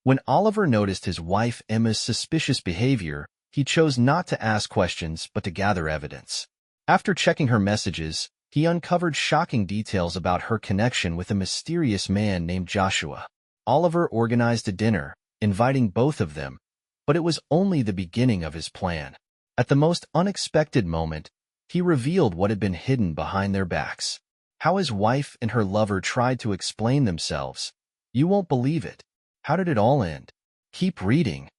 When Oliver noticed his wife Emma's suspicious behavior, he chose not to ask questions but to gather evidence. After checking her messages, he uncovered shocking details about her connection with a mysterious man named Joshua. Oliver organized a dinner, inviting both of them, but it was only the beginning of his plan. At the most unexpected moment, he revealed what had been hidden behind their backs. How his wife and her lover tried to explain themselves. You won't believe it. How did it all end? Keep reading.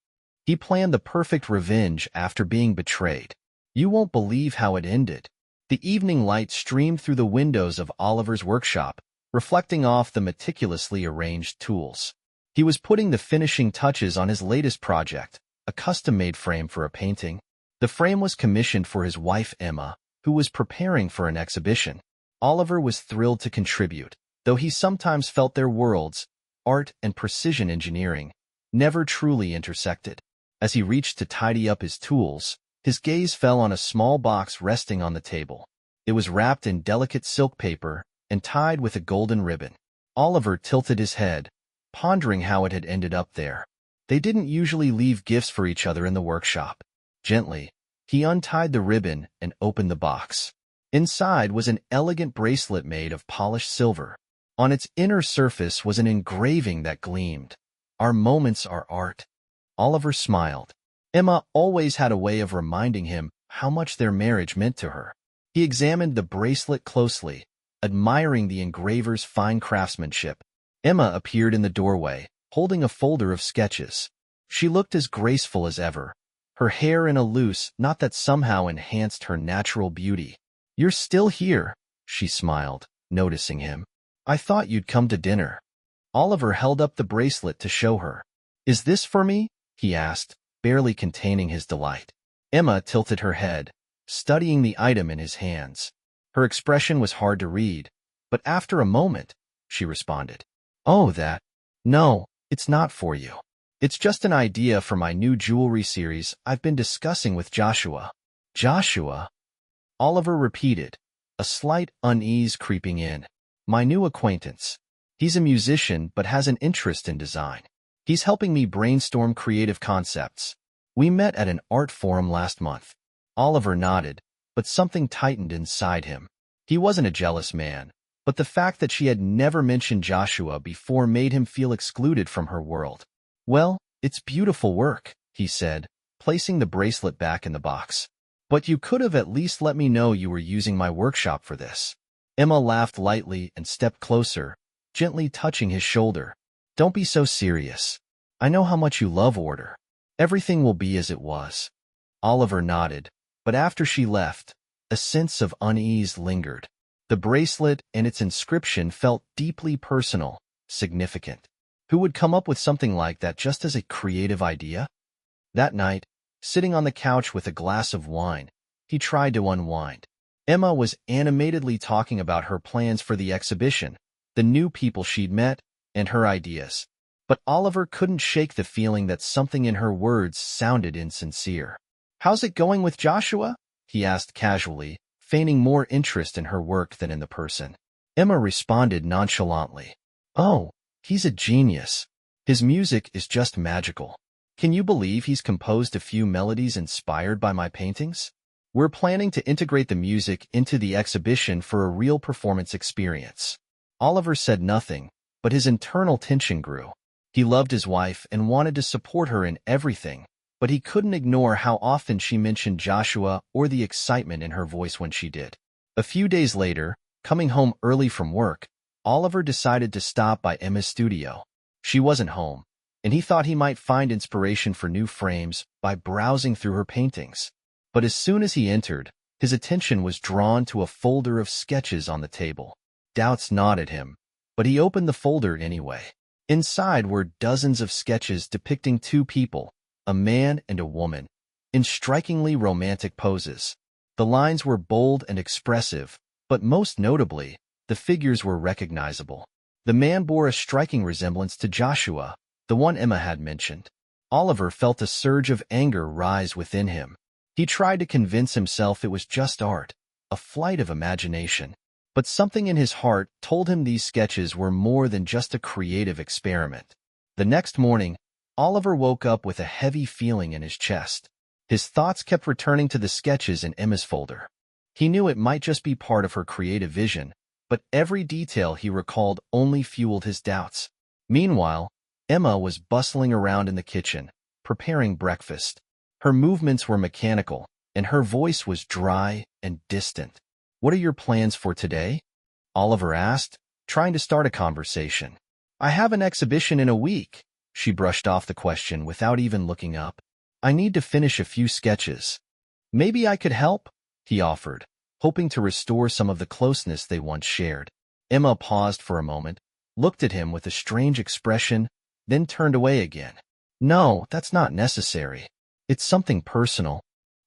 He planned the perfect revenge after being betrayed. You won't believe how it ended. The evening light streamed through the windows of Oliver's workshop, reflecting off the meticulously arranged tools. He was putting the finishing touches on his latest project, a custom-made frame for a painting. The frame was commissioned for his wife Emma, who was preparing for an exhibition. Oliver was thrilled to contribute, though he sometimes felt their worlds, art and precision engineering, never truly intersected. As he reached to tidy up his tools, his gaze fell on a small box resting on the table. It was wrapped in delicate silk paper and tied with a golden ribbon. Oliver tilted his head, pondering how it had ended up there. They didn't usually leave gifts for each other in the workshop. Gently, he untied the ribbon and opened the box. Inside was an elegant bracelet made of polished silver. On its inner surface was an engraving that gleamed. Our moments are art. Oliver smiled. Emma always had a way of reminding him how much their marriage meant to her. He examined the bracelet closely, admiring the engraver's fine craftsmanship. Emma appeared in the doorway, holding a folder of sketches. She looked as graceful as ever, her hair in a loose knot that somehow enhanced her natural beauty. "You're still here," she smiled, noticing him. "I thought you'd come to dinner." Oliver held up the bracelet to show her. "Is this for me?" he asked, barely containing his delight. Emma tilted her head, studying the item in his hands. Her expression was hard to read, but after a moment, she responded. "Oh, that? No, it's not for you. It's just an idea for my new jewelry series I've been discussing with Joshua." "Joshua?" Oliver repeated, a slight unease creeping in. "My new acquaintance. He's a musician but has an interest in design. He's helping me brainstorm creative concepts. We met at an art forum last month." Oliver nodded, but something tightened inside him. He wasn't a jealous man, but the fact that she had never mentioned Joshua before made him feel excluded from her world. "Well, it's beautiful work," he said, placing the bracelet back in the box. "But you could have at least let me know you were using my workshop for this." Emma laughed lightly and stepped closer, gently touching his shoulder. "Don't be so serious. I know how much you love order. Everything will be as it was." Oliver nodded, but after she left, a sense of unease lingered. The bracelet and its inscription felt deeply personal, significant. Who would come up with something like that just as a creative idea? That night, sitting on the couch with a glass of wine, he tried to unwind. Emma was animatedly talking about her plans for the exhibition, the new people she'd met, and her ideas. But Oliver couldn't shake the feeling that something in her words sounded insincere. "How's it going with Joshua?" he asked casually, feigning more interest in her work than in the person. Emma responded nonchalantly. "Oh, he's a genius. His music is just magical. Can you believe he's composed a few melodies inspired by my paintings? We're planning to integrate the music into the exhibition for a real performance experience." Oliver said nothing, but his internal tension grew. He loved his wife and wanted to support her in everything, but he couldn't ignore how often she mentioned Joshua or the excitement in her voice when she did. A few days later, coming home early from work, Oliver decided to stop by Emma's studio. She wasn't home, and he thought he might find inspiration for new frames by browsing through her paintings. But as soon as he entered, his attention was drawn to a folder of sketches on the table. Doubts gnawed at him, but he opened the folder anyway. Inside were dozens of sketches depicting two people, a man and a woman, in strikingly romantic poses. The lines were bold and expressive, but most notably, the figures were recognizable. The man bore a striking resemblance to Joshua, the one Emma had mentioned. Oliver felt a surge of anger rise within him. He tried to convince himself it was just art, a flight of imagination. But something in his heart told him these sketches were more than just a creative experiment. The next morning, Oliver woke up with a heavy feeling in his chest. His thoughts kept returning to the sketches in Emma's folder. He knew it might just be part of her creative vision, but every detail he recalled only fueled his doubts. Meanwhile, Emma was bustling around in the kitchen, preparing breakfast. Her movements were mechanical, and her voice was dry and distant. "What are your plans for today?" Oliver asked, trying to start a conversation. "I have an exhibition in a week." She brushed off the question without even looking up. "I need to finish a few sketches." "Maybe I could help," he offered, hoping to restore some of the closeness they once shared. Emma paused for a moment, looked at him with a strange expression, then turned away again. "No, that's not necessary. It's something personal."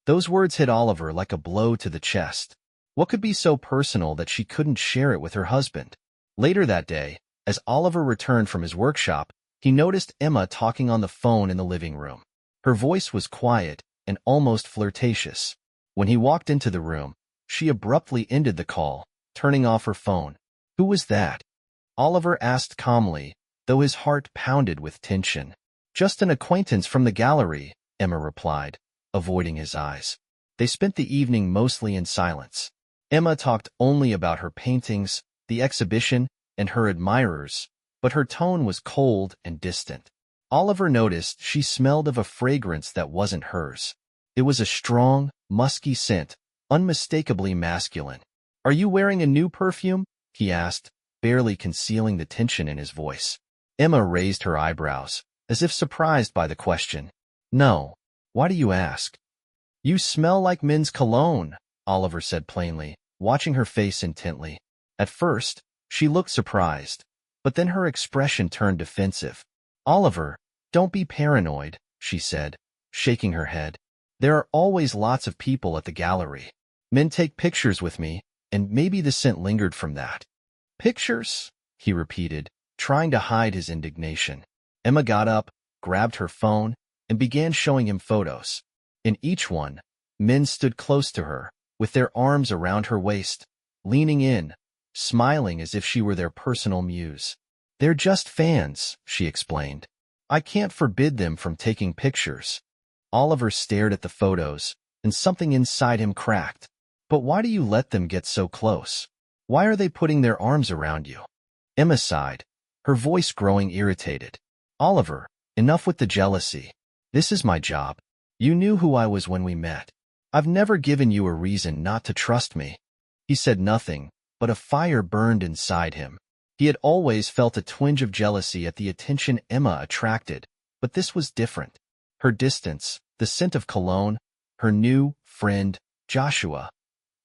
Those words hit Oliver like a blow to the chest. What could be so personal that she couldn't share it with her husband? Later that day, as Oliver returned from his workshop, he noticed Emma talking on the phone in the living room. Her voice was quiet and almost flirtatious. When he walked into the room, she abruptly ended the call, turning off her phone. "Who was that?" Oliver asked calmly, though his heart pounded with tension. "Just an acquaintance from the gallery," Emma replied, avoiding his eyes. They spent the evening mostly in silence. Emma talked only about her paintings, the exhibition, and her admirers, but her tone was cold and distant. Oliver noticed she smelled of a fragrance that wasn't hers. It was a strong, musky scent, unmistakably masculine. "Are you wearing a new perfume?" he asked, barely concealing the tension in his voice. Emma raised her eyebrows, as if surprised by the question. "No. Why do you ask?" "You smell like men's cologne," Oliver said plainly, watching her face intently. At first, she looked surprised, but then her expression turned defensive. "Oliver, don't be paranoid," she said, shaking her head. "There are always lots of people at the gallery. Men take pictures with me, and maybe the scent lingered from that." "Pictures?" he repeated, trying to hide his indignation. Emma got up, grabbed her phone, and began showing him photos. In each one, men stood close to her, with their arms around her waist, leaning in, smiling as if she were their personal muse. "They're just fans," she explained. "I can't forbid them from taking pictures." Oliver stared at the photos, and something inside him cracked. "But why do you let them get so close? Why are they putting their arms around you?" Emma sighed, her voice growing irritated. "Oliver, enough with the jealousy. This is my job. You knew who I was when we met. I've never given you a reason not to trust me." He said nothing, but a fire burned inside him. He had always felt a twinge of jealousy at the attention Emma attracted, but this was different. Her distance, the scent of cologne, her new friend, Joshua.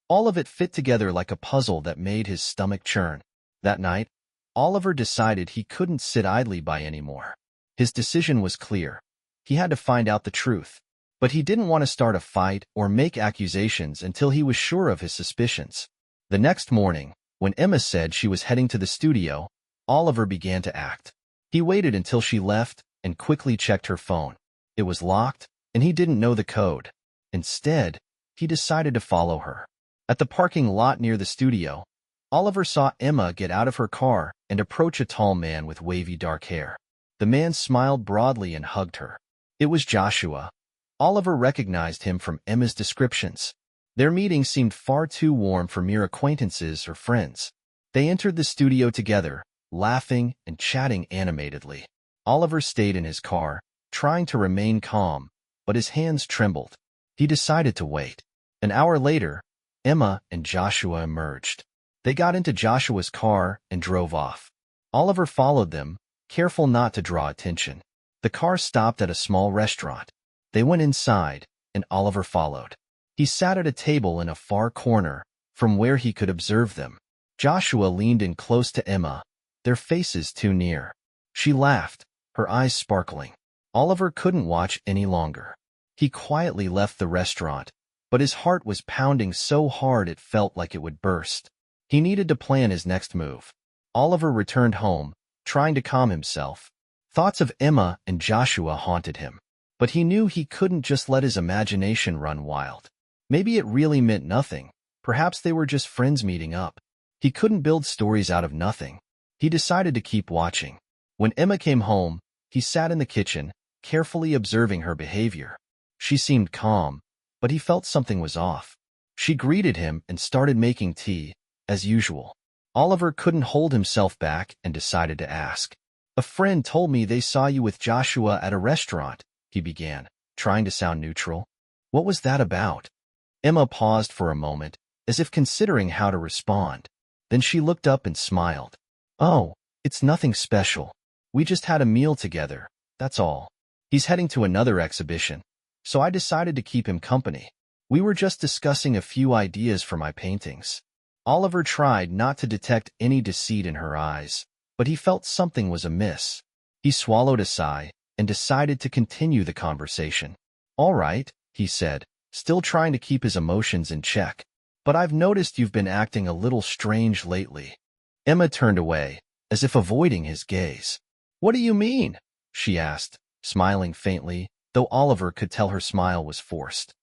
All of it fit together like a puzzle that made his stomach churn. That night, Oliver decided he couldn't sit idly by anymore. His decision was clear. He had to find out the truth. But he didn't want to start a fight or make accusations until he was sure of his suspicions. The next morning, when Emma said she was heading to the studio, Oliver began to act. He waited until she left and quickly checked her phone. It was locked, and he didn't know the code. Instead, he decided to follow her. At the parking lot near the studio, Oliver saw Emma get out of her car and approach a tall man with wavy dark hair. The man smiled broadly and hugged her. It was Joshua. Oliver recognized him from Emma's descriptions. Their meeting seemed far too warm for mere acquaintances or friends. They entered the studio together, laughing and chatting animatedly. Oliver stayed in his car, trying to remain calm, but his hands trembled. He decided to wait. An hour later, Emma and Joshua emerged. They got into Joshua's car and drove off. Oliver followed them, careful not to draw attention. The car stopped at a small restaurant. They went inside, and Oliver followed. He sat at a table in a far corner, from where he could observe them. Joshua leaned in close to Emma, their faces too near. She laughed, her eyes sparkling. Oliver couldn't watch any longer. He quietly left the restaurant, but his heart was pounding so hard it felt like it would burst. He needed to plan his next move. Oliver returned home, trying to calm himself. Thoughts of Emma and Joshua haunted him, but he knew he couldn't just let his imagination run wild. Maybe it really meant nothing. Perhaps they were just friends meeting up. He couldn't build stories out of nothing. He decided to keep watching. When Emma came home, he sat in the kitchen, carefully observing her behavior. She seemed calm, but he felt something was off. She greeted him and started making tea, as usual. Oliver couldn't hold himself back and decided to ask. "A friend told me they saw you with Joshua at a restaurant," he began, trying to sound neutral. "What was that about?" Emma paused for a moment, as if considering how to respond. Then she looked up and smiled. "Oh, it's nothing special. We just had a meal together, that's all. He's heading to another exhibition, so I decided to keep him company. We were just discussing a few ideas for my paintings." Oliver tried not to detect any deceit in her eyes, but he felt something was amiss. He swallowed a sigh and decided to continue the conversation. "All right," he said, still trying to keep his emotions in check. "But I've noticed you've been acting a little strange lately." Emma turned away, as if avoiding his gaze. "What do you mean?" she asked, smiling faintly, though Oliver could tell her smile was forced.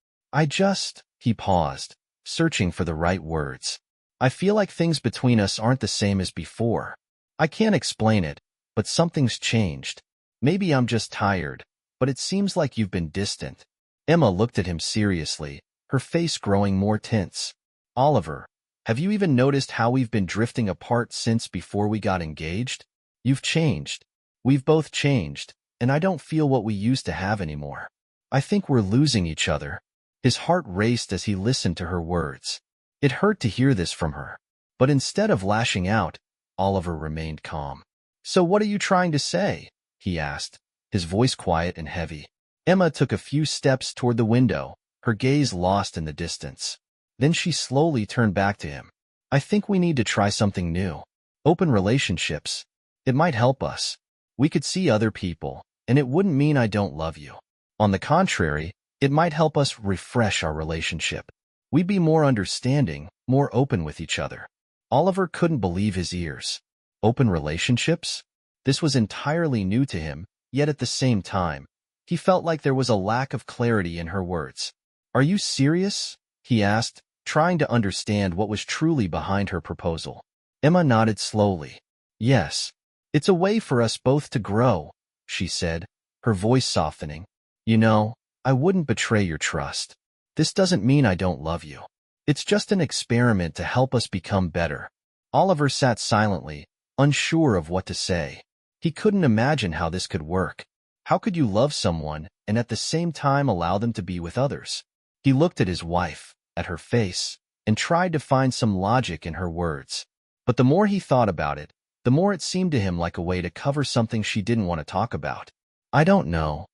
He paused, searching for the right words. "I feel like things between us aren't the same as before. I can't explain it, but something's changed. Maybe I'm just tired, but it seems like you've been distant." Emma looked at him seriously, her face growing more tense. "Oliver, have you even noticed how we've been drifting apart since before we got engaged? You've changed. We've both changed, and I don't feel what we used to have anymore. I think we're losing each other." His heart raced as he listened to her words. It hurt to hear this from her. But instead of lashing out, Oliver remained calm. "So what are you trying to say?" he asked, his voice quiet and heavy. Emma took a few steps toward the window, her gaze lost in the distance. Then she slowly turned back to him. "I think we need to try something new. Open relationships. It might help us. We could see other people, and it wouldn't mean I don't love you. On the contrary, it might help us refresh our relationship. We'd be more understanding, more open with each other." Oliver couldn't believe his ears. Open relationships? This was entirely new to him, yet at the same time, he felt like there was a lack of clarity in her words. "Are you serious?" he asked, trying to understand what was truly behind her proposal. Emma nodded slowly. "Yes. It's a way for us both to grow," she said, her voice softening. "You know, I wouldn't betray your trust. This doesn't mean I don't love you. It's just an experiment to help us become better." Oliver sat silently, unsure of what to say. He couldn't imagine how this could work. How could you love someone and at the same time allow them to be with others? He looked at his wife, at her face, and tried to find some logic in her words. But the more he thought about it, the more it seemed to him like a way to cover something she didn't want to talk about. "I don't know,"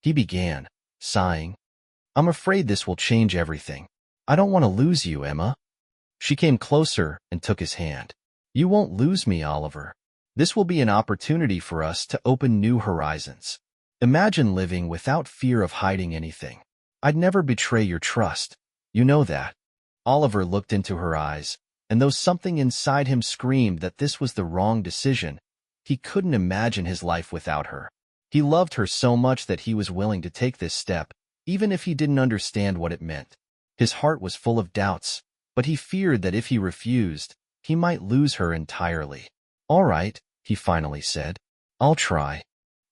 he began, sighing. "I'm afraid this will change everything. I don't want to lose you, Emma." She came closer and took his hand. "You won't lose me, Oliver. This will be an opportunity for us to open new horizons. Imagine living without fear of hiding anything. I'd never betray your trust. You know that." Oliver looked into her eyes, and though something inside him screamed that this was the wrong decision, he couldn't imagine his life without her. He loved her so much that he was willing to take this step, even if he didn't understand what it meant. His heart was full of doubts, but he feared that if he refused, he might lose her entirely. "All right," he finally said. "I'll try."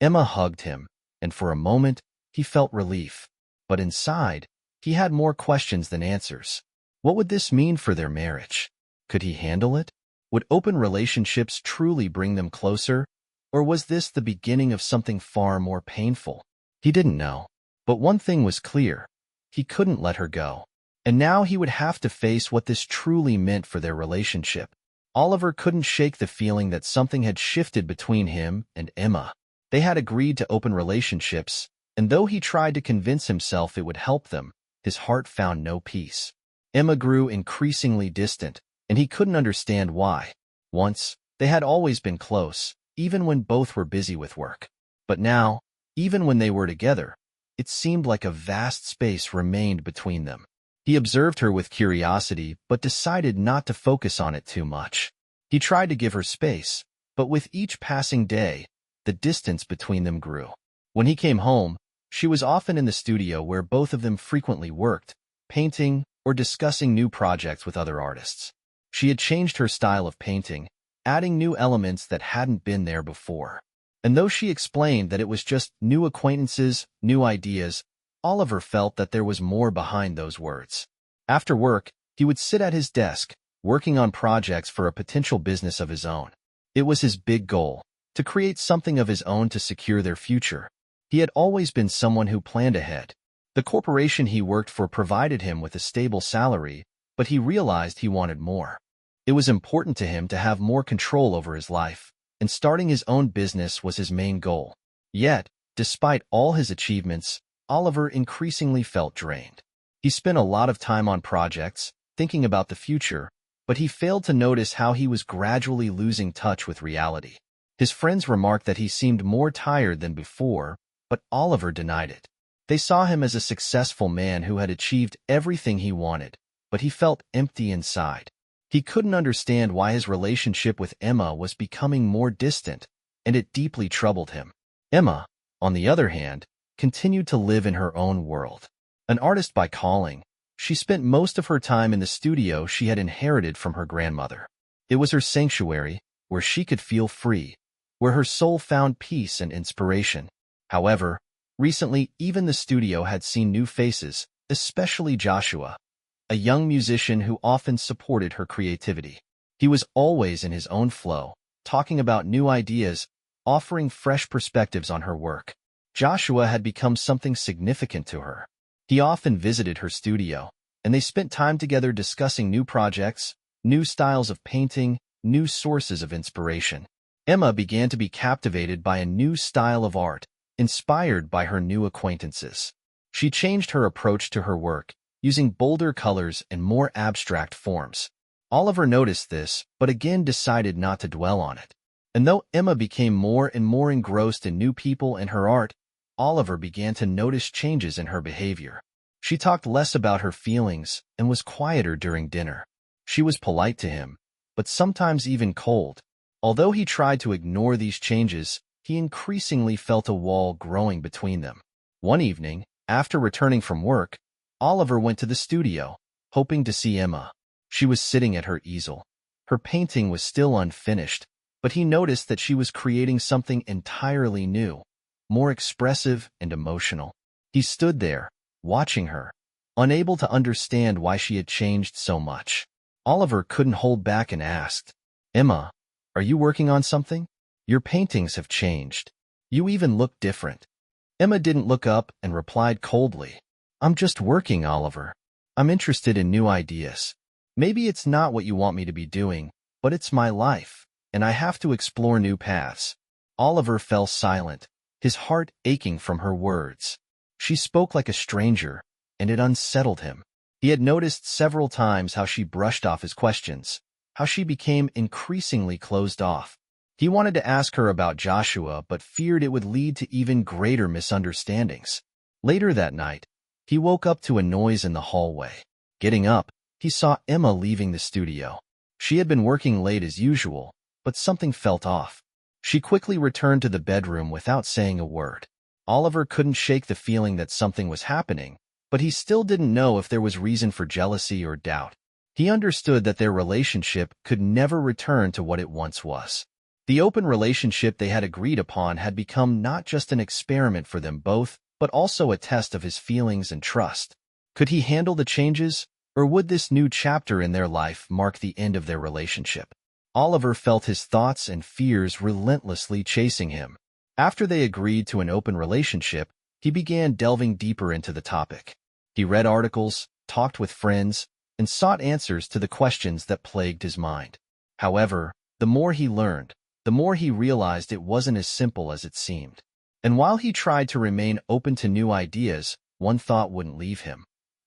Emma hugged him, and for a moment, he felt relief. But inside, he had more questions than answers. What would this mean for their marriage? Could he handle it? Would open relationships truly bring them closer? Or was this the beginning of something far more painful? He didn't know. But one thing was clear. He couldn't let her go. And now he would have to face what this truly meant for their relationship. Oliver couldn't shake the feeling that something had shifted between him and Emma. They had agreed to open relationships, and though he tried to convince himself it would help them, his heart found no peace. Emma grew increasingly distant, and he couldn't understand why. Once, they had always been close, even when both were busy with work. But now, even when they were together, it seemed like a vast space remained between them. He observed her with curiosity, but decided not to focus on it too much. He tried to give her space, but with each passing day, the distance between them grew. When he came home, she was often in the studio where both of them frequently worked, painting or discussing new projects with other artists. She had changed her style of painting, adding new elements that hadn't been there before. And though she explained that it was just new acquaintances, new ideas, Oliver felt that there was more behind those words. After work, he would sit at his desk, working on projects for a potential business of his own. It was his big goal, to create something of his own to secure their future. He had always been someone who planned ahead. The corporation he worked for provided him with a stable salary, but he realized he wanted more. It was important to him to have more control over his life, and starting his own business was his main goal. Yet, despite all his achievements, Oliver increasingly felt drained. He spent a lot of time on projects, thinking about the future, but he failed to notice how he was gradually losing touch with reality. His friends remarked that he seemed more tired than before, but Oliver denied it. They saw him as a successful man who had achieved everything he wanted, but he felt empty inside. He couldn't understand why his relationship with Emma was becoming more distant, and it deeply troubled him. Emma, on the other hand, continued to live in her own world. An artist by calling, she spent most of her time in the studio she had inherited from her grandmother. It was her sanctuary, where she could feel free, where her soul found peace and inspiration. However, recently even the studio had seen new faces, especially Joshua, a young musician who often supported her creativity. He was always in his own flow, talking about new ideas, offering fresh perspectives on her work. Joshua had become something significant to her. He often visited her studio, and they spent time together discussing new projects, new styles of painting, new sources of inspiration. Emma began to be captivated by a new style of art, inspired by her new acquaintances. She changed her approach to her work, using bolder colors and more abstract forms. Oliver noticed this, but again decided not to dwell on it. And though Emma became more and more engrossed in new people and her art, Oliver began to notice changes in her behavior. She talked less about her feelings and was quieter during dinner. She was polite to him, but sometimes even cold. Although he tried to ignore these changes, he increasingly felt a wall growing between them. One evening, after returning from work, Oliver went to the studio, hoping to see Emma. She was sitting at her easel. Her painting was still unfinished, but he noticed that she was creating something entirely new, more expressive and emotional. He stood there, watching her, unable to understand why she had changed so much. Oliver couldn't hold back and asked, "Emma, are you working on something? Your paintings have changed. You even look different." Emma didn't look up and replied coldly, "I'm just working, Oliver. I'm interested in new ideas. Maybe it's not what you want me to be doing, but it's my life, and I have to explore new paths." Oliver fell silent, his heart aching from her words. She spoke like a stranger, and it unsettled him. He had noticed several times how she brushed off his questions, how she became increasingly closed off. He wanted to ask her about Joshua, but feared it would lead to even greater misunderstandings. Later that night, he woke up to a noise in the hallway. Getting up, he saw Emma leaving the studio. She had been working late as usual, but something felt off. She quickly returned to the bedroom without saying a word. Oliver couldn't shake the feeling that something was happening, but he still didn't know if there was reason for jealousy or doubt. He understood that their relationship could never return to what it once was. The open relationship they had agreed upon had become not just an experiment for them both, but also a test of his feelings and trust. Could he handle the changes, or would this new chapter in their life mark the end of their relationship? Oliver felt his thoughts and fears relentlessly chasing him. After they agreed to an open relationship, he began delving deeper into the topic. He read articles, talked with friends, and sought answers to the questions that plagued his mind. However, the more he learned, the more he realized it wasn't as simple as it seemed. And while he tried to remain open to new ideas, one thought wouldn't leave him.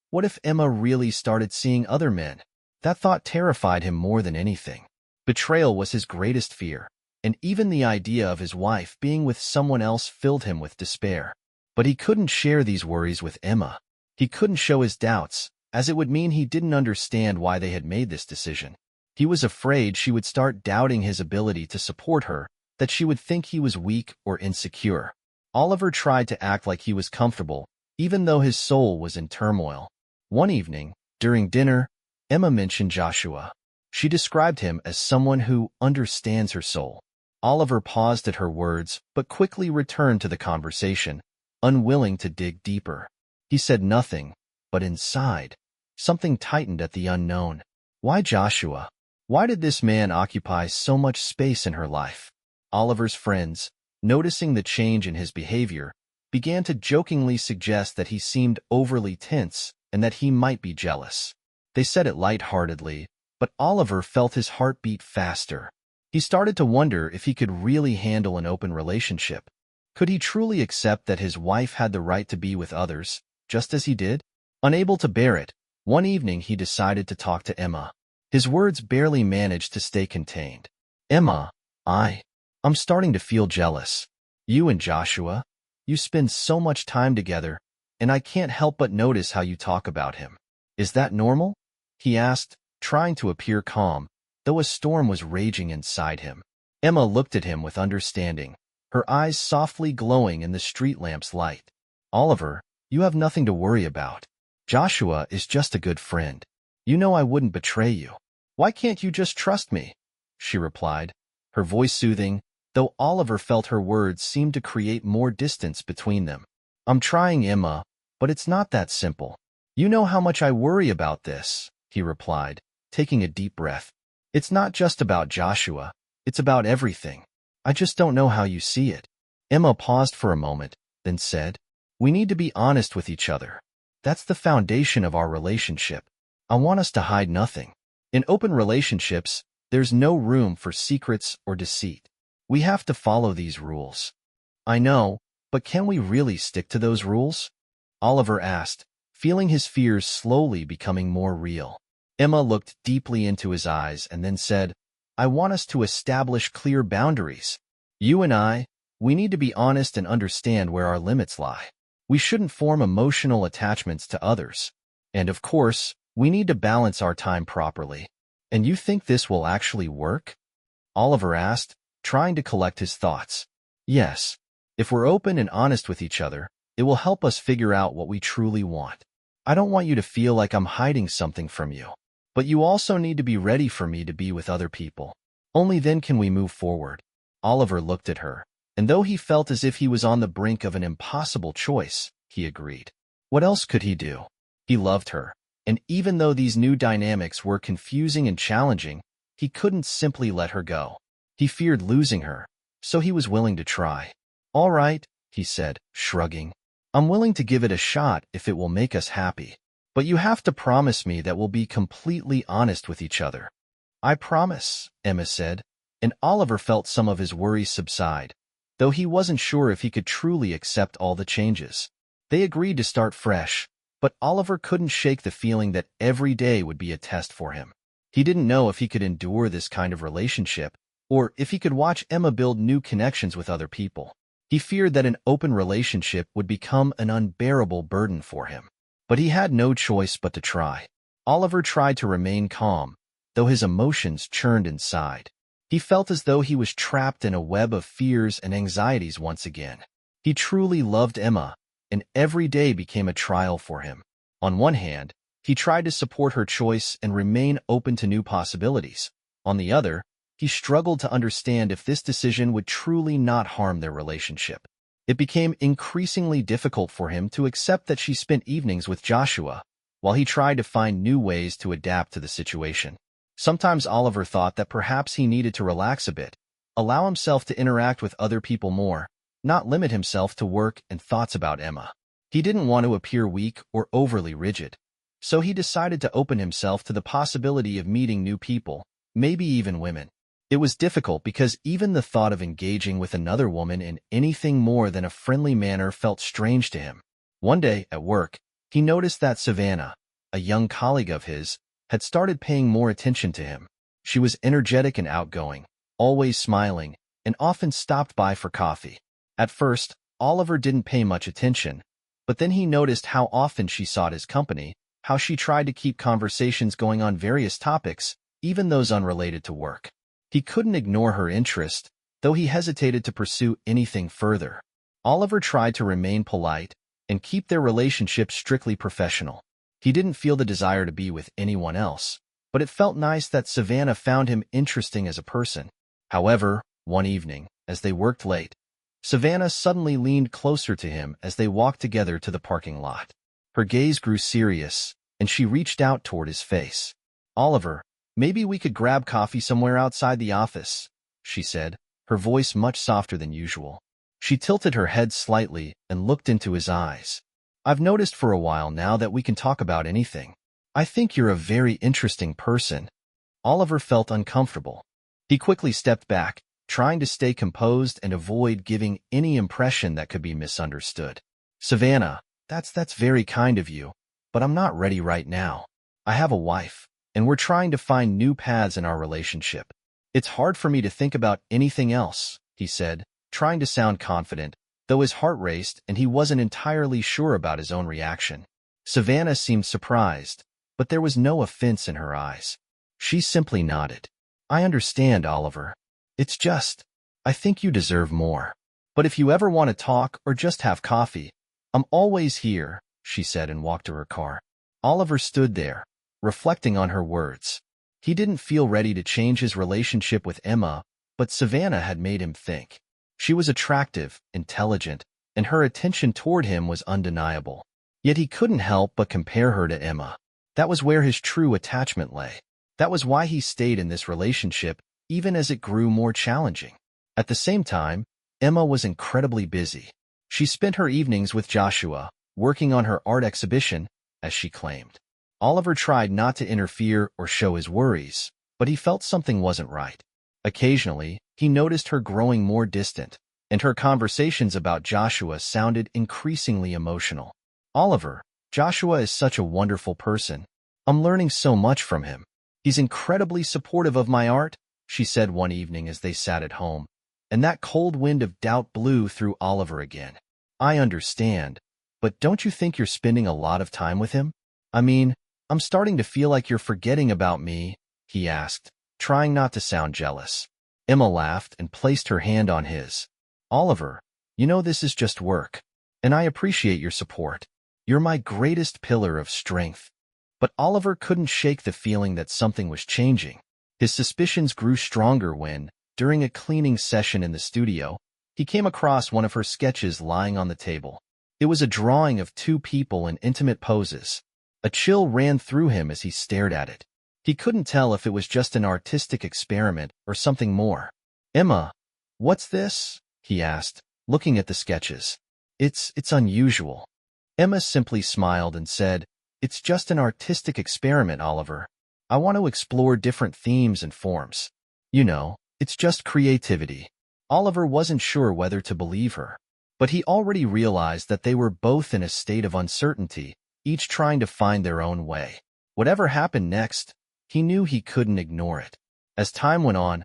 What if Emma really started seeing other men? That thought terrified him more than anything. Betrayal was his greatest fear, and even the idea of his wife being with someone else filled him with despair. But he couldn't share these worries with Emma. He couldn't show his doubts, as it would mean he didn't understand why they had made this decision. He was afraid she would start doubting his ability to support her, that she would think he was weak or insecure. Oliver tried to act like he was comfortable, even though his soul was in turmoil. One evening, during dinner, Emma mentioned Joshua. She described him as someone who understands her soul. Oliver paused at her words, but quickly returned to the conversation, unwilling to dig deeper. He said nothing, but inside, something tightened at the unknown. Why Joshua? Why did this man occupy so much space in her life? Oliver's friends, noticing the change in his behavior, began to jokingly suggest that he seemed overly tense and that he might be jealous. They said it lightheartedly, but Oliver felt his heart beat faster. He started to wonder if he could really handle an open relationship. Could he truly accept that his wife had the right to be with others, just as he did? Unable to bear it, one evening he decided to talk to Emma. His words barely managed to stay contained. Emma, I'm starting to feel jealous. You and Joshua, you spend so much time together, and I can't help but notice how you talk about him. Is that normal? He asked, trying to appear calm, though a storm was raging inside him. Emma looked at him with understanding, her eyes softly glowing in the street lamp's light. Oliver, you have nothing to worry about. Joshua is just a good friend. You know I wouldn't betray you. Why can't you just trust me? She replied, her voice soothing, though Oliver felt her words seemed to create more distance between them. I'm trying, Emma, but it's not that simple. You know how much I worry about this, he replied, taking a deep breath. It's not just about Joshua, it's about everything. I just don't know how you see it. Emma paused for a moment, then said, we need to be honest with each other. That's the foundation of our relationship. I want us to hide nothing. In open relationships, there's no room for secrets or deceit. We have to follow these rules. I know, but can we really stick to those rules? Oliver asked, feeling his fears slowly becoming more real. Emma looked deeply into his eyes and then said, I want us to establish clear boundaries. You and we need to be honest and understand where our limits lie. We shouldn't form emotional attachments to others. And of course, we need to balance our time properly. And you think this will actually work? Oliver asked, trying to collect his thoughts. Yes. If we're open and honest with each other, it will help us figure out what we truly want. I don't want you to feel like I'm hiding something from you. But you also need to be ready for me to be with other people. Only then can we move forward. Oliver looked at her, and though he felt as if he was on the brink of an impossible choice, he agreed. What else could he do? He loved her, and even though these new dynamics were confusing and challenging, he couldn't simply let her go. He feared losing her, so he was willing to try. All right, he said, shrugging. I'm willing to give it a shot if it will make us happy. But you have to promise me that we'll be completely honest with each other. I promise, Emma said, and Oliver felt some of his worries subside, though he wasn't sure if he could truly accept all the changes. They agreed to start fresh, but Oliver couldn't shake the feeling that every day would be a test for him. He didn't know if he could endure this kind of relationship, or if he could watch Emma build new connections with other people. He feared that an open relationship would become an unbearable burden for him. But he had no choice but to try. Oliver tried to remain calm, though his emotions churned inside. He felt as though he was trapped in a web of fears and anxieties once again. He truly loved Emma, and every day became a trial for him. On one hand, he tried to support her choice and remain open to new possibilities. On the other, he struggled to understand if this decision would truly not harm their relationship. It became increasingly difficult for him to accept that she spent evenings with Joshua, while he tried to find new ways to adapt to the situation. Sometimes Oliver thought that perhaps he needed to relax a bit, allow himself to interact with other people more, not limit himself to work and thoughts about Emma. He didn't want to appear weak or overly rigid, so he decided to open himself to the possibility of meeting new people, maybe even women. It was difficult because even the thought of engaging with another woman in anything more than a friendly manner felt strange to him. One day, at work, he noticed that Savannah, a young colleague of his, had started paying more attention to him. She was energetic and outgoing, always smiling, and often stopped by for coffee. At first, Oliver didn't pay much attention, but then he noticed how often she sought his company, how she tried to keep conversations going on various topics, even those unrelated to work. He couldn't ignore her interest, though he hesitated to pursue anything further. Oliver tried to remain polite and keep their relationship strictly professional. He didn't feel the desire to be with anyone else, but it felt nice that Savannah found him interesting as a person. However, One evening, as they worked late, Savannah suddenly leaned closer to him as they walked together to the parking lot. Her gaze grew serious, and she reached out toward his face. "Oliver, maybe we could grab coffee somewhere outside the office," she said, her voice much softer than usual. She tilted her head slightly and looked into his eyes. "I've noticed for a while now that we can talk about anything. I think you're a very interesting person." Oliver felt uncomfortable. He quickly stepped back, trying to stay composed and avoid giving any impression that could be misunderstood. "Savannah, that's very kind of you, but I'm not ready right now. I have a wife, and we're trying to find new paths in our relationship. It's hard for me to think about anything else," he said, trying to sound confident, though his heart raced and he wasn't entirely sure about his own reaction. Savannah seemed surprised, but there was no offense in her eyes. She simply nodded. "I understand, Oliver. It's just, I think you deserve more. But if you ever want to talk or just have coffee, I'm always here," she said and walked to her car. Oliver stood there, reflecting on her words. He didn't feel ready to change his relationship with Emma, but Savannah had made him think. She was attractive, intelligent, and her attention toward him was undeniable. Yet he couldn't help but compare her to Emma. That was where his true attachment lay. That was why he stayed in this relationship, even as it grew more challenging. At the same time, Emma was incredibly busy. She spent her evenings with Joshua, working on her art exhibition, as she claimed. Oliver tried not to interfere or show his worries, but he felt something wasn't right. Occasionally, he noticed her growing more distant, and her conversations about Joshua sounded increasingly emotional. "Oliver, Joshua is such a wonderful person. I'm learning so much from him. He's incredibly supportive of my art," she said one evening as they sat at home, and that cold wind of doubt blew through Oliver again. "I understand, but don't you think you're spending a lot of time with him? I mean, I'm starting to feel like you're forgetting about me," he asked, trying not to sound jealous. Emma laughed and placed her hand on his. "Oliver, you know this is just work, and I appreciate your support. You're my greatest pillar of strength." But Oliver couldn't shake the feeling that something was changing. His suspicions grew stronger when, during a cleaning session in the studio, he came across one of her sketches lying on the table. It was a drawing of two people in intimate poses. A chill ran through him as he stared at it. He couldn't tell if it was just an artistic experiment or something more. "Emma, what's this?" he asked, looking at the sketches. It's unusual." Emma simply smiled and said, "It's just an artistic experiment, Oliver. I want to explore different themes and forms. You know, it's just creativity." Oliver wasn't sure whether to believe her, but he already realized that they were both in a state of uncertainty, each trying to find their own way. Whatever happened next, he knew he couldn't ignore it. As time went on,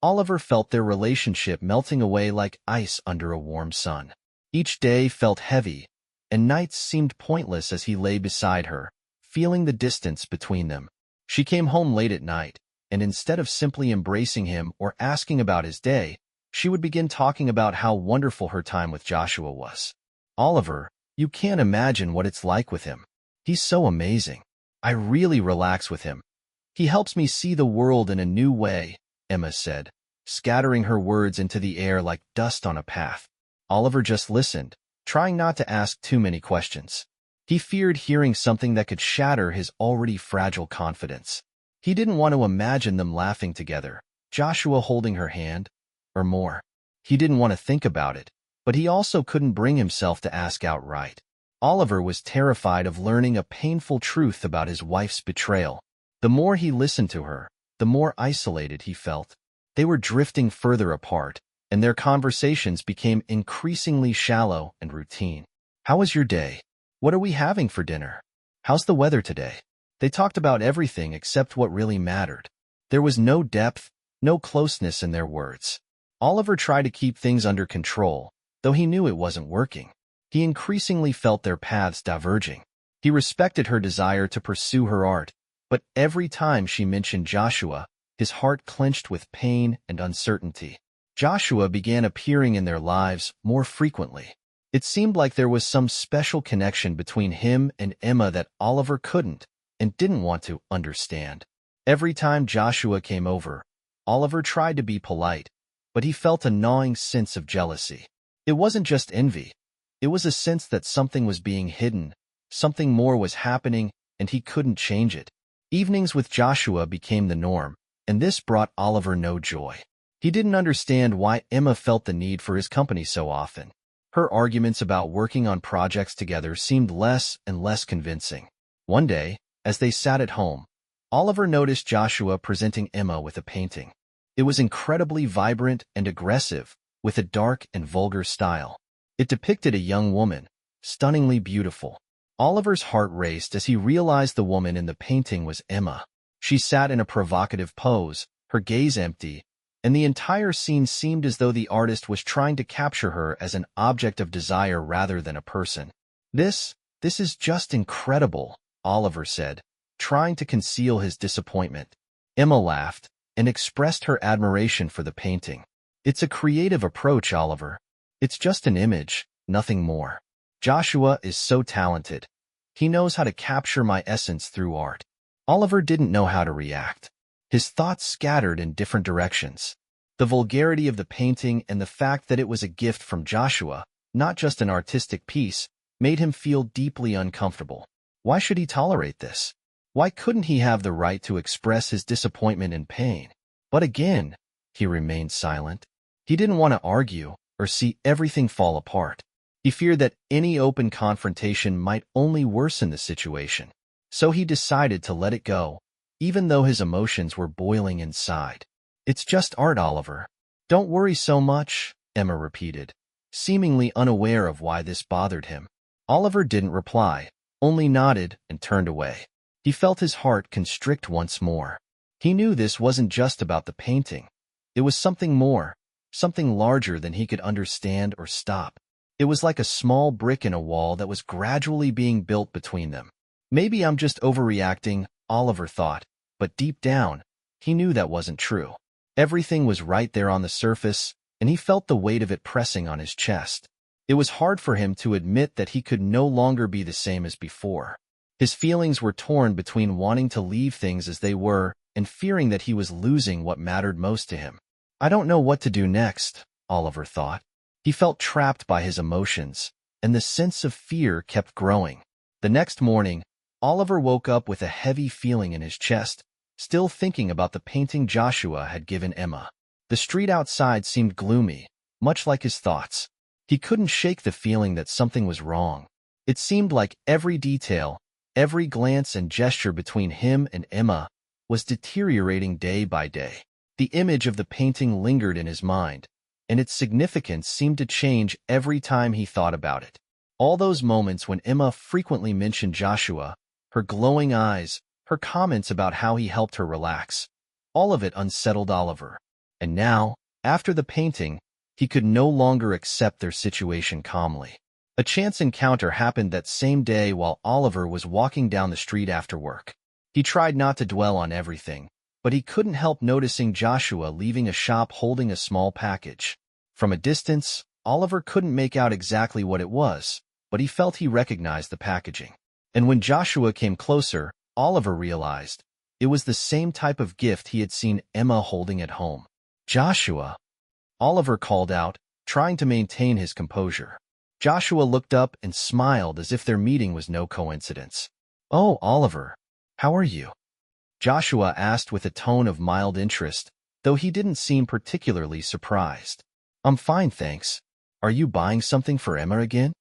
Oliver felt their relationship melting away like ice under a warm sun. Each day felt heavy, and nights seemed pointless as he lay beside her, feeling the distance between them. She came home late at night, and instead of simply embracing him or asking about his day, she would begin talking about how wonderful her time with Joshua was. "Oliver, you can't imagine what it's like with him. He's so amazing. I really relax with him. He helps me see the world in a new way," Emma said, scattering her words into the air like dust on a path. Oliver just listened, trying not to ask too many questions. He feared hearing something that could shatter his already fragile confidence. He didn't want to imagine them laughing together, Joshua holding her hand, or more. He didn't want to think about it, but he also couldn't bring himself to ask outright. Oliver was terrified of learning a painful truth about his wife's betrayal. The more he listened to her, the more isolated he felt. They were drifting further apart, and their conversations became increasingly shallow and routine. "How was your day? What are we having for dinner? How's the weather today?" They talked about everything except what really mattered. There was no depth, no closeness in their words. Oliver tried to keep things under control, though he knew it wasn't working. He increasingly felt their paths diverging. He respected her desire to pursue her art, but every time she mentioned Joshua, his heart clenched with pain and uncertainty. Joshua began appearing in their lives more frequently. It seemed like there was some special connection between him and Emma that Oliver couldn't and didn't want to understand. Every time Joshua came over, Oliver tried to be polite, but he felt a gnawing sense of jealousy. It wasn't just envy. It was a sense that something was being hidden, something more was happening, and he couldn't change it. Evenings with Joshua became the norm, and this brought Oliver no joy. He didn't understand why Emma felt the need for his company so often. Her arguments about working on projects together seemed less and less convincing. One day, as they sat at home, Oliver noticed Joshua presenting Emma with a painting. It was incredibly vibrant and aggressive, with a dark and vulgar style. It depicted a young woman, stunningly beautiful. Oliver's heart raced as he realized the woman in the painting was Emma. She sat in a provocative pose, her gaze empty, and the entire scene seemed as though the artist was trying to capture her as an object of desire rather than a person. This is just incredible," Oliver said, trying to conceal his disappointment. Emma laughed and expressed her admiration for the painting. "It's a creative approach, Oliver. It's just an image, nothing more. Joshua is so talented. He knows how to capture my essence through art." Oliver didn't know how to react. His thoughts scattered in different directions. The vulgarity of the painting and the fact that it was a gift from Joshua, not just an artistic piece, made him feel deeply uncomfortable. Why should he tolerate this? Why couldn't he have the right to express his disappointment and pain? But again, he remained silent. He didn't want to argue or see everything fall apart. He feared that any open confrontation might only worsen the situation. So he decided to let it go, even though his emotions were boiling inside. "It's just art, Oliver. Don't worry so much," Emma repeated, seemingly unaware of why this bothered him. Oliver didn't reply, only nodded and turned away. He felt his heart constrict once more. He knew this wasn't just about the painting. It was something more, something larger than he could understand or stop. It was like a small brick in a wall that was gradually being built between them. Maybe I'm just overreacting, Oliver thought, but deep down, he knew that wasn't true. Everything was right there on the surface, and he felt the weight of it pressing on his chest. It was hard for him to admit that he could no longer be the same as before. His feelings were torn between wanting to leave things as they were and fearing that he was losing what mattered most to him. "I don't know what to do next," Oliver thought. He felt trapped by his emotions, and the sense of fear kept growing. The next morning, Oliver woke up with a heavy feeling in his chest, still thinking about the painting Joshua had given Emma. The street outside seemed gloomy, much like his thoughts. He couldn't shake the feeling that something was wrong. It seemed like every detail, every glance and gesture between him and Emma was deteriorating day by day. The image of the painting lingered in his mind, and its significance seemed to change every time he thought about it. All those moments when Emma frequently mentioned Joshua, her glowing eyes, her comments about how he helped her relax, all of it unsettled Oliver. And now, after the painting, he could no longer accept their situation calmly. A chance encounter happened that same day while Oliver was walking down the street after work. He tried not to dwell on everything, but he couldn't help noticing Joshua leaving a shop holding a small package. From a distance, Oliver couldn't make out exactly what it was, but he felt he recognized the packaging. And when Joshua came closer, Oliver realized it was the same type of gift he had seen Emma holding at home. "Joshua," Oliver called out, trying to maintain his composure. Joshua looked up and smiled as if their meeting was no coincidence. "Oh, Oliver, how are you?" Joshua asked with a tone of mild interest, though he didn't seem particularly surprised. "I'm fine, thanks. Are you buying something for Emma again?"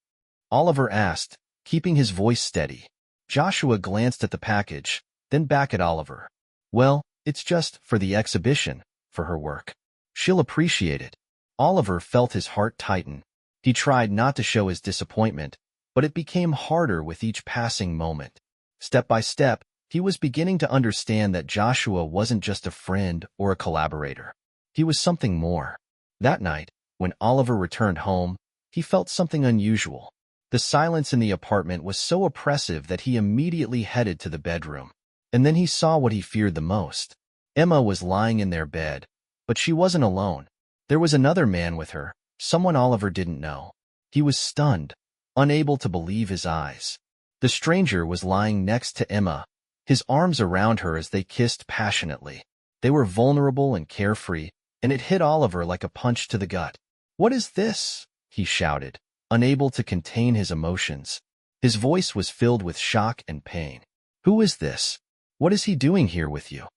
Oliver asked, keeping his voice steady. Joshua glanced at the package, then back at Oliver. "Well, it's just for the exhibition, for her work. She'll appreciate it." Oliver felt his heart tighten. He tried not to show his disappointment, but it became harder with each passing moment. Step by step, he was beginning to understand that Joshua wasn't just a friend or a collaborator. He was something more. That night, when Oliver returned home, he felt something unusual. The silence in the apartment was so oppressive that he immediately headed to the bedroom. And then he saw what he feared the most. Emma was lying in their bed, but she wasn't alone. There was another man with her, someone Oliver didn't know. He was stunned, unable to believe his eyes. The stranger was lying next to Emma, his arms around her as they kissed passionately. They were vulnerable and carefree, and it hit Oliver like a punch to the gut. "What is this?" he shouted, unable to contain his emotions. His voice was filled with shock and pain. "Who is this? What is he doing here with you?"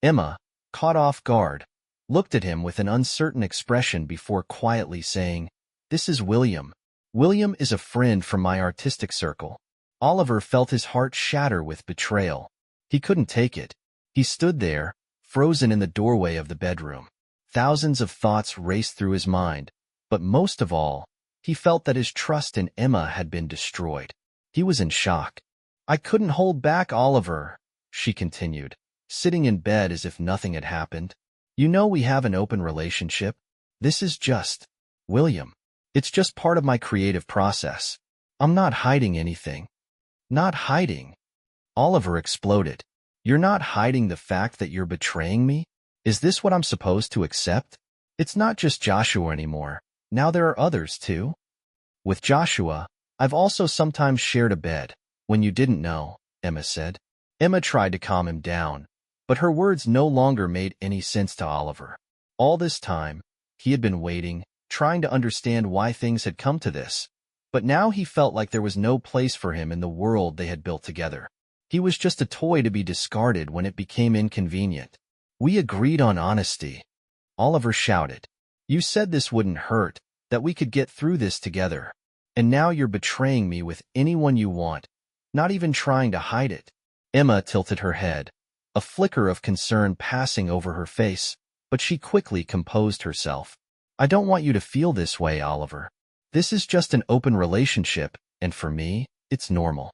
Emma, caught off guard, looked at him with an uncertain expression before quietly saying, "This is William. William is a friend from my artistic circle." Oliver felt his heart shatter with betrayal. He couldn't take it. He stood there, frozen in the doorway of the bedroom. Thousands of thoughts raced through his mind, but most of all, he felt that his trust in Emma had been destroyed. He was in shock. "I couldn't hold back, Oliver," she continued, sitting in bed as if nothing had happened. "You know we have an open relationship. This is just William. It's just part of my creative process. I'm not hiding anything." "Not hiding?" Oliver exploded. "You're not hiding the fact that you're betraying me? Is this what I'm supposed to accept? It's not just Joshua anymore. Now there are others too." "With Joshua, I've also sometimes shared a bed, when you didn't know," Emma said. Emma tried to calm him down, but her words no longer made any sense to Oliver. All this time, he had been waiting, trying to understand why things had come to this. But now he felt like there was no place for him in the world they had built together. He was just a toy to be discarded when it became inconvenient. "We agreed on honesty," Oliver shouted. "You said this wouldn't hurt, that we could get through this together. And now you're betraying me with anyone you want, not even trying to hide it." Emma tilted her head, a flicker of concern passing over her face, but she quickly composed herself. "I don't want you to feel this way, Oliver. This is just an open relationship, and for me, it's normal."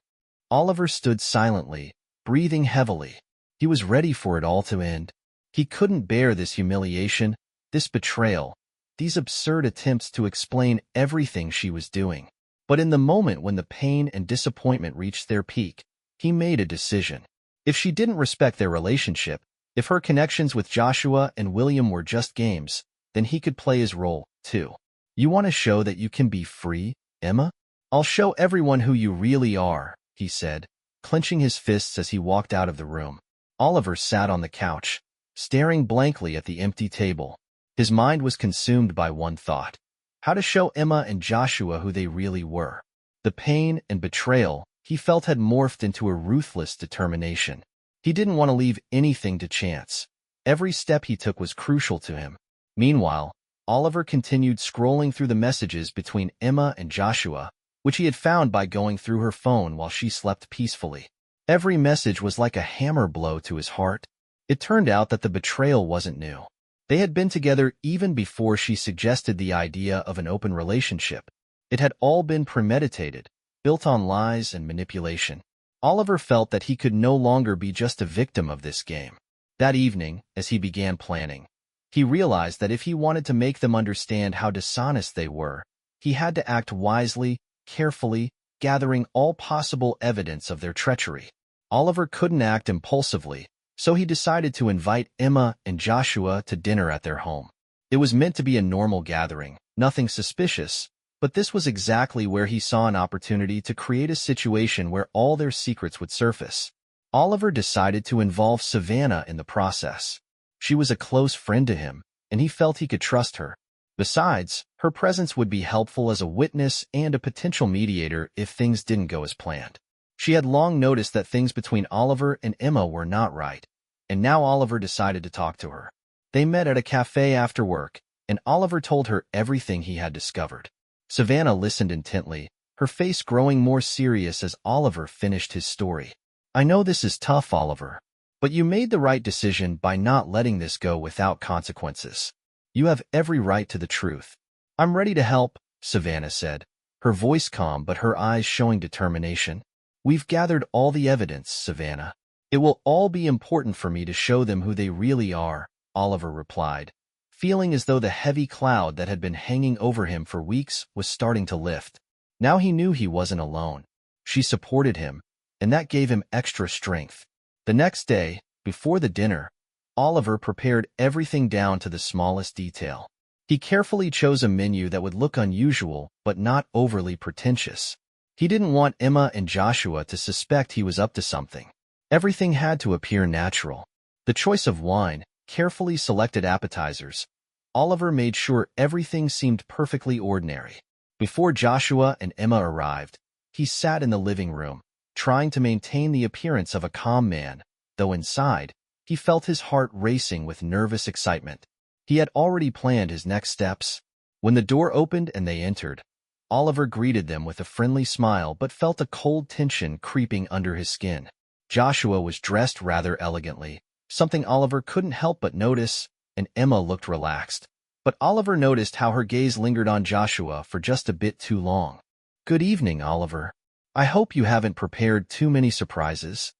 Oliver stood silently, breathing heavily. He was ready for it all to end. He couldn't bear this humiliation, this betrayal, these absurd attempts to explain everything she was doing. But in the moment when the pain and disappointment reached their peak, he made a decision. If she didn't respect their relationship, if her connections with Joshua and William were just games, then he could play his role, too. "You want to show that you can be free, Emma? I'll show everyone who you really are," he said, clenching his fists as he walked out of the room. Oliver sat on the couch, staring blankly at the empty table. His mind was consumed by one thought: how to show Emma and Joshua who they really were. The pain and betrayal he felt had morphed into a ruthless determination. He didn't want to leave anything to chance. Every step he took was crucial to him. Meanwhile, Oliver continued scrolling through the messages between Emma and Joshua, which he had found by going through her phone while she slept peacefully. Every message was like a hammer blow to his heart. It turned out that the betrayal wasn't new. They had been together even before she suggested the idea of an open relationship. It had all been premeditated, built on lies and manipulation. Oliver felt that he could no longer be just a victim of this game. That evening, as he began planning, he realized that if he wanted to make them understand how dishonest they were, he had to act wisely, carefully, gathering all possible evidence of their treachery. Oliver couldn't act impulsively, so he decided to invite Emma and Joshua to dinner at their home. It was meant to be a normal gathering, nothing suspicious, but this was exactly where he saw an opportunity to create a situation where all their secrets would surface. Oliver decided to involve Savannah in the process. She was a close friend to him, and he felt he could trust her. Besides, her presence would be helpful as a witness and a potential mediator if things didn't go as planned. She had long noticed that things between Oliver and Emma were not right, and now Oliver decided to talk to her. They met at a cafe after work, and Oliver told her everything he had discovered. Savannah listened intently, her face growing more serious as Oliver finished his story. "I know this is tough, Oliver, but you made the right decision by not letting this go without consequences. You have every right to the truth." "I'm ready to help," Savannah said, her voice calm but her eyes showing determination. "We've gathered all the evidence, Savannah. It will all be important for me to show them who they really are," Oliver replied, feeling as though the heavy cloud that had been hanging over him for weeks was starting to lift. Now he knew he wasn't alone. She supported him, and that gave him extra strength. The next day, before the dinner, Oliver prepared everything down to the smallest detail. He carefully chose a menu that would look unusual but not overly pretentious. He didn't want Emma and Joshua to suspect he was up to something. Everything had to appear natural. The choice of wine, carefully selected appetizers, Oliver made sure everything seemed perfectly ordinary. Before Joshua and Emma arrived, he sat in the living room, trying to maintain the appearance of a calm man, though inside, he felt his heart racing with nervous excitement. He had already planned his next steps. When the door opened and they entered, Oliver greeted them with a friendly smile but felt a cold tension creeping under his skin. Joshua was dressed rather elegantly, something Oliver couldn't help but notice, and Emma looked relaxed. But Oliver noticed how her gaze lingered on Joshua for just a bit too long. "Good evening, Oliver. I hope you haven't prepared too many surprises,"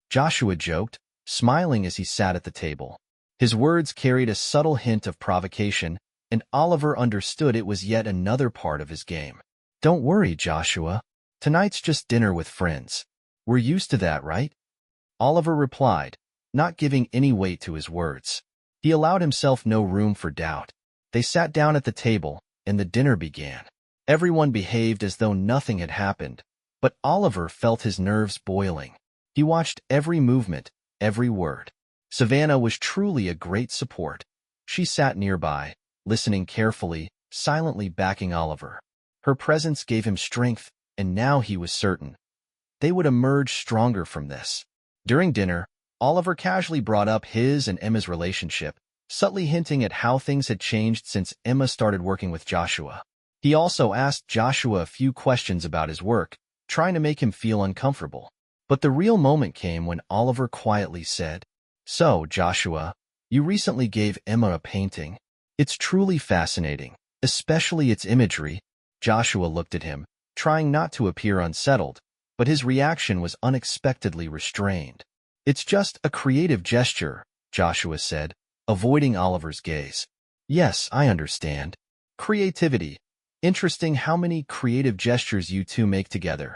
Joshua joked, smiling as he sat at the table. His words carried a subtle hint of provocation, and Oliver understood it was yet another part of his game. "Don't worry, Joshua. Tonight's just dinner with friends. We're used to that, right?" Oliver replied, not giving any weight to his words. He allowed himself no room for doubt. They sat down at the table, and the dinner began. Everyone behaved as though nothing had happened, but Oliver felt his nerves boiling. He watched every movement, every word. Savannah was truly a great support. She sat nearby, listening carefully, silently backing Oliver. Her presence gave him strength, and now he was certain they would emerge stronger from this. During dinner, Oliver casually brought up his and Emma's relationship, subtly hinting at how things had changed since Emma started working with Joshua. He also asked Joshua a few questions about his work, trying to make him feel uncomfortable. But the real moment came when Oliver quietly said, "So, Joshua, you recently gave Emma a painting. It's truly fascinating, especially its imagery." Joshua looked at him, trying not to appear unsettled, but his reaction was unexpectedly restrained. "It's just a creative gesture," Joshua said, avoiding Oliver's gaze. "Yes, I understand. Creativity. Interesting how many creative gestures you two make together,"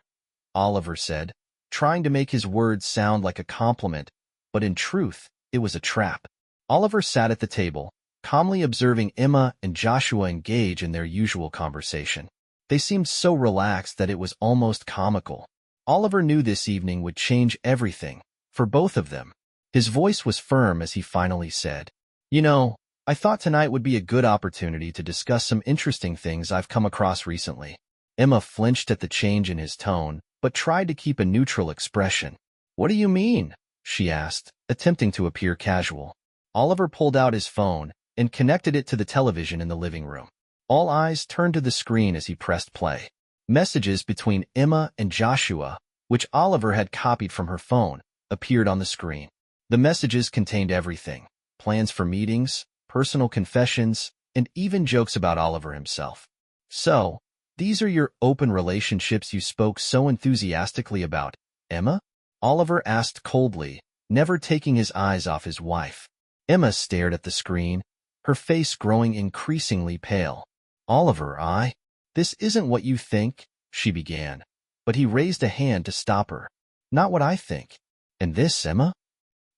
Oliver said, trying to make his words sound like a compliment, but in truth, it was a trap. Oliver sat at the table, calmly observing Emma and Joshua engage in their usual conversation. They seemed so relaxed that it was almost comical. Oliver knew this evening would change everything, for both of them. His voice was firm as he finally said, "You know, I thought tonight would be a good opportunity to discuss some interesting things I've come across recently." Emma flinched at the change in his tone, but tried to keep a neutral expression. "What do you mean?" she asked, attempting to appear casual. Oliver pulled out his phone and connected it to the television in the living room. All eyes turned to the screen as he pressed play. Messages between Emma and Joshua, which Oliver had copied from her phone, appeared on the screen. The messages contained everything: plans for meetings, personal confessions, and even jokes about Oliver himself. "So, these are your open relationships you spoke so enthusiastically about, Emma?" Oliver asked coldly, never taking his eyes off his wife. Emma stared at the screen, her face growing increasingly pale. "Oliver, this isn't what you think," she began, but he raised a hand to stop her. "Not what I think." "And this, Emma?"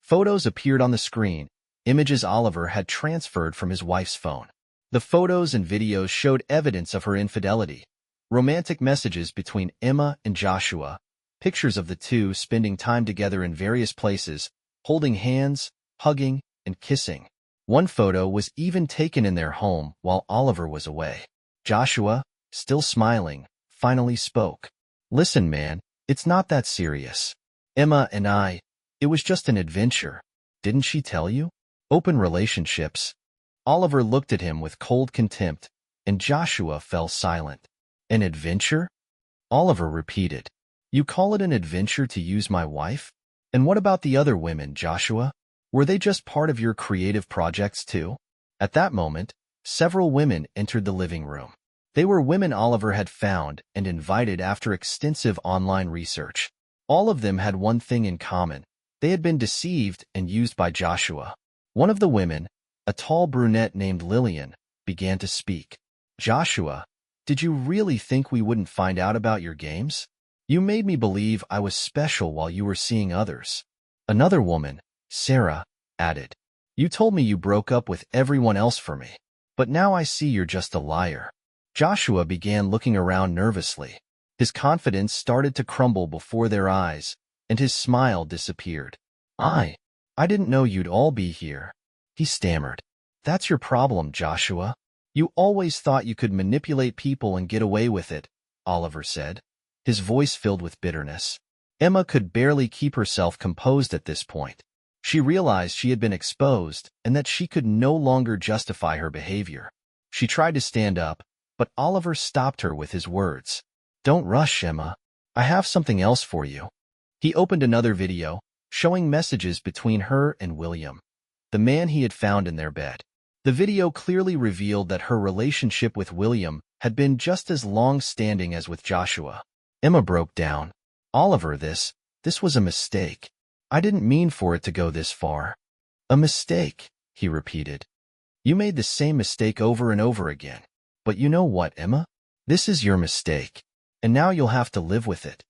Photos appeared on the screen, images Oliver had transferred from his wife's phone. The photos and videos showed evidence of her infidelity, romantic messages between Emma and Joshua, pictures of the two spending time together in various places, holding hands, hugging, and kissing. One photo was even taken in their home while Oliver was away. Joshua, still smiling, finally spoke. "Listen, man, it's not that serious. Emma and it was just an adventure. Didn't she tell you? Open relationships." Oliver looked at him with cold contempt, and Joshua fell silent. "An adventure?" Oliver repeated. "You call it an adventure to use my wife? And what about the other women, Joshua? Were they just part of your creative projects too?" At that moment, several women entered the living room. They were women Oliver had found and invited after extensive online research. All of them had one thing in common: they had been deceived and used by Joshua. One of the women, a tall brunette named Lillian, began to speak. "Joshua, did you really think we wouldn't find out about your games? You made me believe I was special while you were seeing others." Another woman, Sarah, added, "You told me you broke up with everyone else for me, but now I see you're just a liar." Joshua began looking around nervously. His confidence started to crumble before their eyes, and his smile disappeared. I didn't know you'd all be here," he stammered. That's your problem, Joshua. You always thought you could manipulate people and get away with it, Oliver said, his voice filled with bitterness. Emma could barely keep herself composed at this point. She realized she had been exposed and that she could no longer justify her behavior. She tried to stand up, but Oliver stopped her with his words. Don't rush, Emma. I have something else for you. He opened another video, showing messages between her and William, the man he had found in their bed. The video clearly revealed that her relationship with William had been just as long-standing as with Joshua. Emma broke down. Oliver, this was a mistake. I didn't mean for it to go this far. A mistake, he repeated. You made the same mistake over and over again. But you know what, Emma? This is your mistake, and now you'll have to live with it.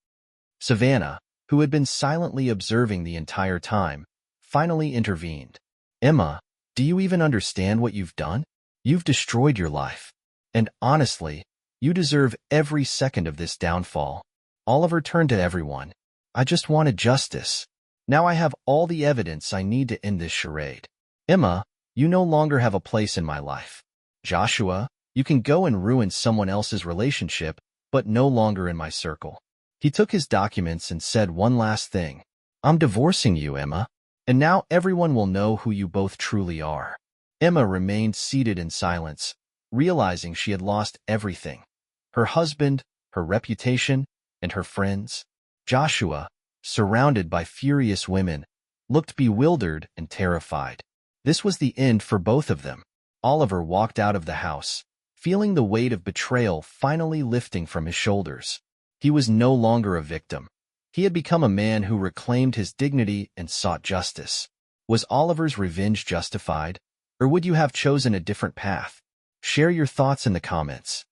Savannah, who had been silently observing the entire time, finally intervened. Emma, do you even understand what you've done? You've destroyed your life. And honestly, you deserve every second of this downfall. Oliver turned to everyone. I just wanted justice. Now I have all the evidence I need to end this charade. Emma, you no longer have a place in my life. Joshua, you can go and ruin someone else's relationship, but no longer in my circle. He took his documents and said one last thing. I'm divorcing you, Emma, and now everyone will know who you both truly are. Emma remained seated in silence, realizing she had lost everything. Her husband, her reputation, and her friends. Joshua, surrounded by furious women, looked bewildered and terrified. This was the end for both of them. Oliver walked out of the house, feeling the weight of betrayal finally lifting from his shoulders. He was no longer a victim. He had become a man who reclaimed his dignity and sought justice. Was Oliver's revenge justified, or would you have chosen a different path? Share your thoughts in the comments.